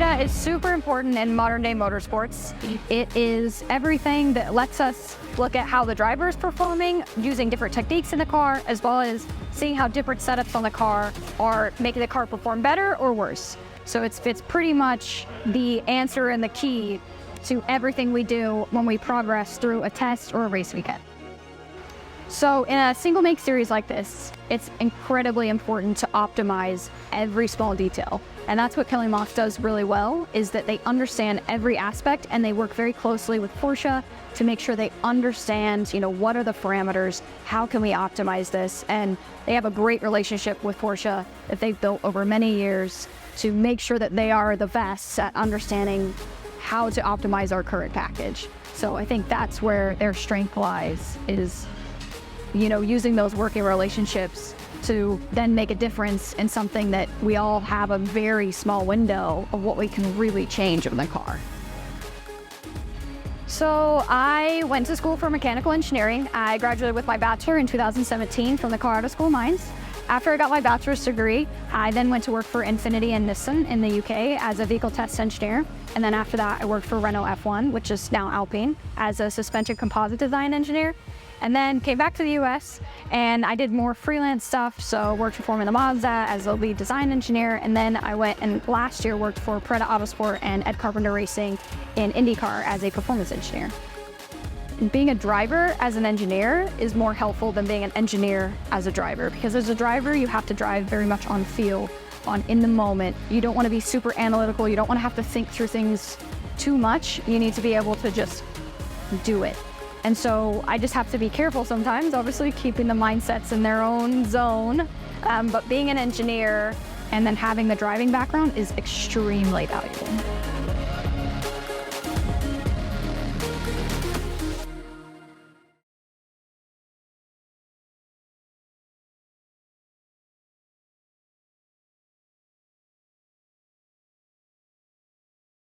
Data is super important in modern day motorsports. It is everything that lets us look at how the driver is performing, using different techniques in the car, as well as seeing how different setups on the car are making the car perform better or worse. So it's pretty much the answer and the key to everything we do when we progress through a test or a race weekend. So in a single make series like this, it's incredibly important to optimize every small detail. And that's what Kelly Moss does really well, is that they understand every aspect and they work very closely with Porsche to make sure they understand, what are the parameters, how can we optimize this? And they have a great relationship with Porsche that they've built over many years to make sure that they are the best at understanding how to optimize our current package. So I think that's where their strength lies, is using those working relationships to then make a difference in something that we all have a very small window of what we can really change in the car. So I went to school for mechanical engineering. I graduated with my bachelor in 2017 from the Colorado School of Mines. After I got my bachelor's degree, I then went to work for Infiniti and Nissan in the UK as a vehicle test engineer. And then after that, I worked for Renault F1, which is now Alpine, as a suspension composite design engineer. And then came back to the US and I did more freelance stuff. So worked for Formula Mazda as a lead design engineer. And then I went and last year worked for Preda Autosport and Ed Carpenter Racing in IndyCar as a performance engineer. Being a driver as an engineer is more helpful than being an engineer as a driver, because as a driver, you have to drive very much on feel, in the moment. You don't want to be super analytical. You don't want to have to think through things too much. You need to be able to just do it. And so I just have to be careful sometimes, obviously keeping the mindsets in their own zone. But being an engineer and then having the driving background is extremely valuable.